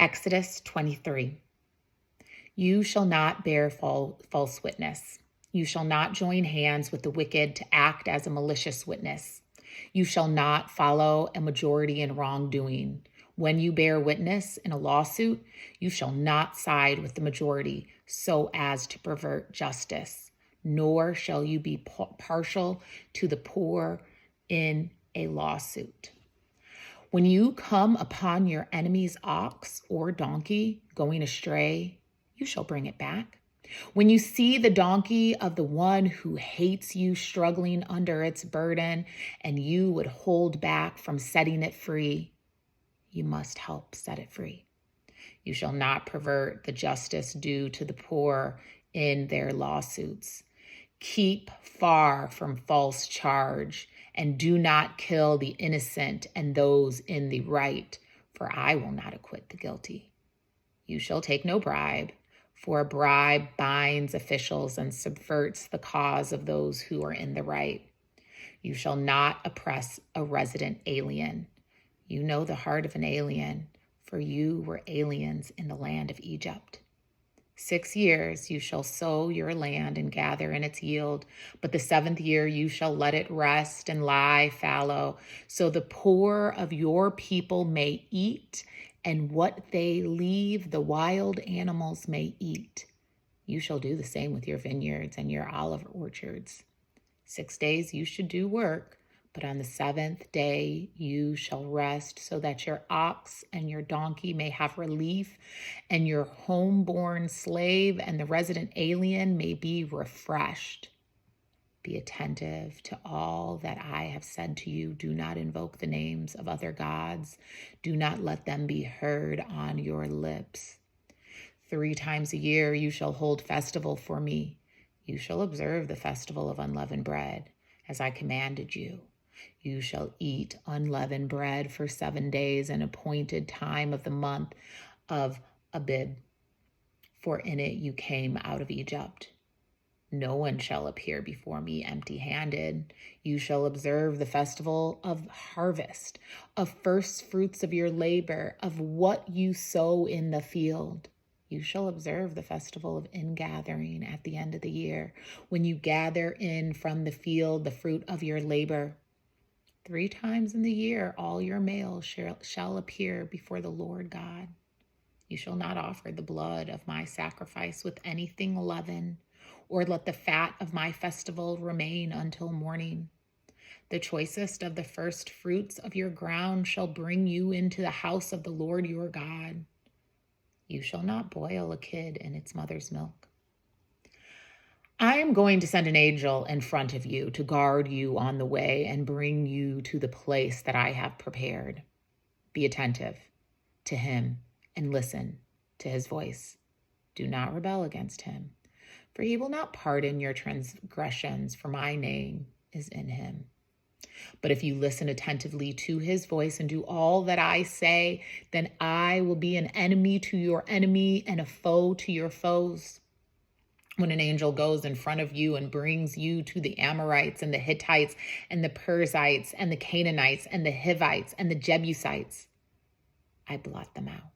Exodus 23. You shall not bear false witness. You shall not join hands with the wicked to act as a malicious witness. You shall not follow a majority in wrongdoing. When you bear witness in a lawsuit, you shall not side with the majority so as to pervert justice, nor shall you be partial to the poor in a lawsuit. When you come upon your enemy's ox or donkey going astray, you shall bring it back. When you see the donkey of the one who hates you struggling under its burden, and you would hold back from setting it free, you must help set it free. You shall not pervert the justice due to the poor in their lawsuits. Keep far from false charge, and do not kill the innocent and those in the right, for I will not acquit the guilty. You shall take no bribe, for a bribe binds officials and subverts the cause of those who are in the right. You shall not oppress a resident alien. You know the heart of an alien, for you were aliens in the land of Egypt. 6 years you shall sow your land and gather in its yield, but the 7th year you shall let it rest and lie fallow, so the poor of your people may eat, and what they leave the wild animals may eat. You shall do the same with your vineyards and your olive orchards. 6 days you should do work, but on the 7th day you shall rest, so that your ox and your donkey may have relief, and your homeborn slave and the resident alien may be refreshed. Be attentive to all that I have said to you. Do not invoke the names of other gods. Do not let them be heard on your lips. 3 times a year you shall hold festival for me. You shall observe the festival of unleavened bread, as I commanded you. You shall eat unleavened bread for 7 days, an appointed time of the month of Abib, for in it you came out of Egypt. No one shall appear before me empty-handed. You shall observe the festival of harvest, of first fruits of your labor, of what you sow in the field. You shall observe the festival of ingathering at the end of the year, when you gather in from the field the fruit of your labor. 3 times in the year all your males shall appear before the Lord God. You shall not offer the blood of my sacrifice with anything leavened, or let the fat of my festival remain until morning. The choicest of the first fruits of your ground shall bring you into the house of the Lord your God. You shall not boil a kid in its mother's milk. I am going to send an angel in front of you to guard you on the way and bring you to the place that I have prepared. Be attentive to him and listen to his voice. Do not rebel against him, for he will not pardon your transgressions, for my name is in him. But if you listen attentively to his voice and do all that I say, then I will be an enemy to your enemy and a foe to your foes. When an angel goes in front of you and brings you to the Amorites and the Hittites and the Perizzites and the Canaanites and the Hivites and the Jebusites, I blot them out.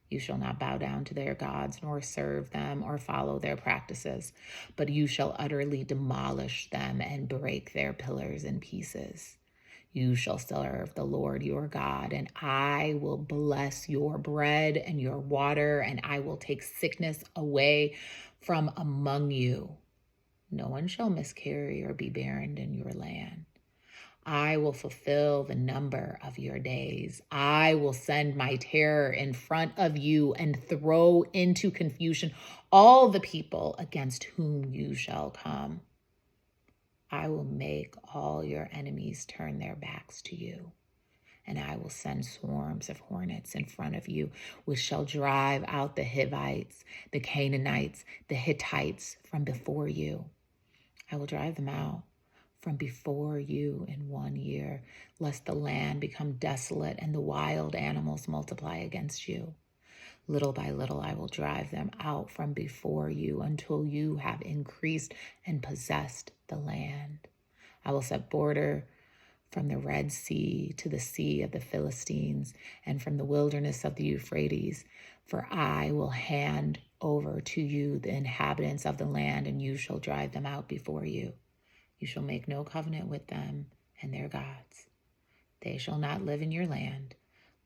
You shall not bow down to their gods, nor serve them or follow their practices, but you shall utterly demolish them and break their pillars in pieces. You shall serve the Lord your God, and I will bless your bread and your water, and I will take sickness away from among you. No one shall miscarry or be barren in your land. I will fulfill the number of your days. I will send my terror in front of you and throw into confusion all the people against whom you shall come. I will make all your enemies turn their backs to you, and I will send swarms of hornets in front of you, which shall drive out the Hivites, the Canaanites, the Hittites from before you. I will drive them out from before you in 1 year, lest the land become desolate and the wild animals multiply against you. Little by little I will drive them out from before you until you have increased and possessed the land. I will set border from the Red Sea to the Sea of the Philistines, and from the wilderness of the Euphrates. For I will hand over to you the inhabitants of the land, and you shall drive them out before you. You shall make no covenant with them and their gods. They shall not live in your land,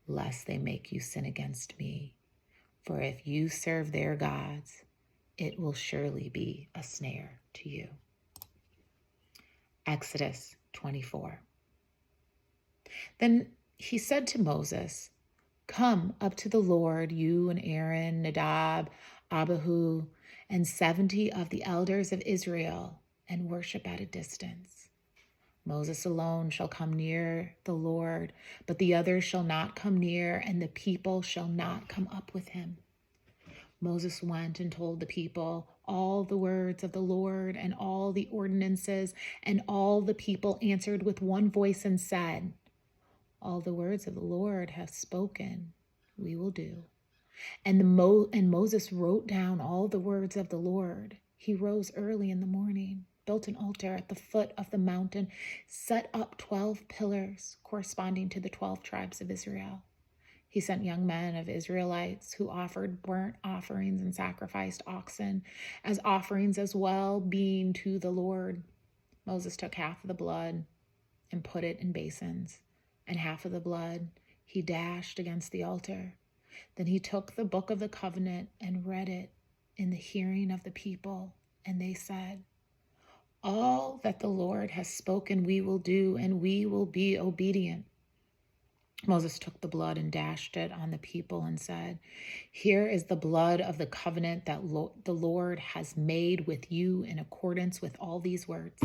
lest they make you sin against me. For if you serve their gods, it will surely be a snare to you. Exodus 24. Then he said to Moses, come up to the Lord, you and Aaron, Nadab, Abihu, and 70 of the elders of Israel, and worship at a distance. Moses alone shall come near the Lord, but the others shall not come near, and the people shall not come up with him. Moses went and told the people all the words of the Lord and all the ordinances, and all the people answered with one voice and said, all the words of the Lord have spoken, we will do. And Moses wrote down all the words of the Lord. He rose early in the morning, built an altar at the foot of the mountain, set up 12 pillars corresponding to the 12 tribes of Israel. He sent young men of Israelites who offered burnt offerings and sacrificed oxen as offerings as well, being to the Lord. Moses took half of the blood and put it in basins, and half of the blood he dashed against the altar. Then he took the book of the covenant and read it in the hearing of the people, and they said, all that the Lord has spoken we will do, and we will be obedient. Moses took the blood and dashed it on the people and said, here is the blood of the covenant that the Lord has made with you in accordance with all these words.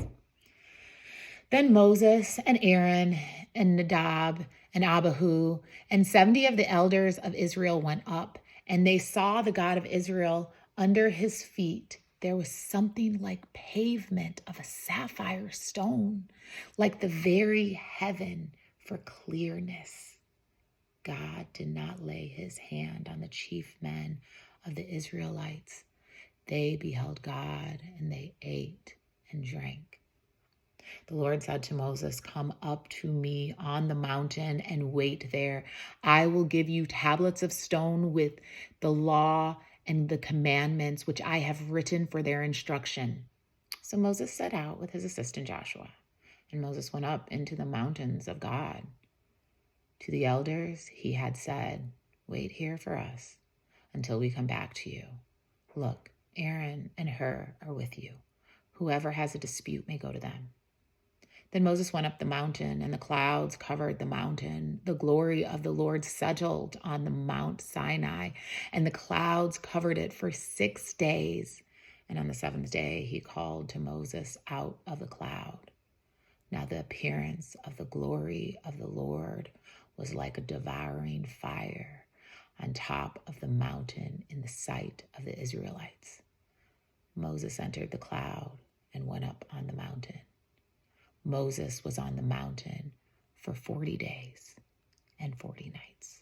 Then Moses and Aaron and Nadab and Abihu and 70 of the elders of Israel went up, and they saw the God of Israel. Under his feet there was something like pavement of a sapphire stone, like the very heaven for clearness. God did not lay his hand on the chief men of the Israelites. They beheld God, and they ate and drank. The Lord said to Moses, come up to me on the mountain and wait there. I will give you tablets of stone with the law and the commandments which I have written for their instruction. So Moses set out with his assistant Joshua, and Moses went up into the mountains of God. To the elders he had said, wait here for us until we come back to you. Look, Aaron and Hur are with you. Whoever has a dispute may go to them. Then Moses went up the mountain, and the clouds covered the mountain. The glory of the Lord settled on the Mount Sinai, and the clouds covered it for 6 days. And on the 7th day, he called to Moses out of the cloud. Now the appearance of the glory of the Lord was like a devouring fire on top of the mountain in the sight of the Israelites. Moses entered the cloud and went up on the mountain. Moses was on the mountain for 40 days and 40 nights.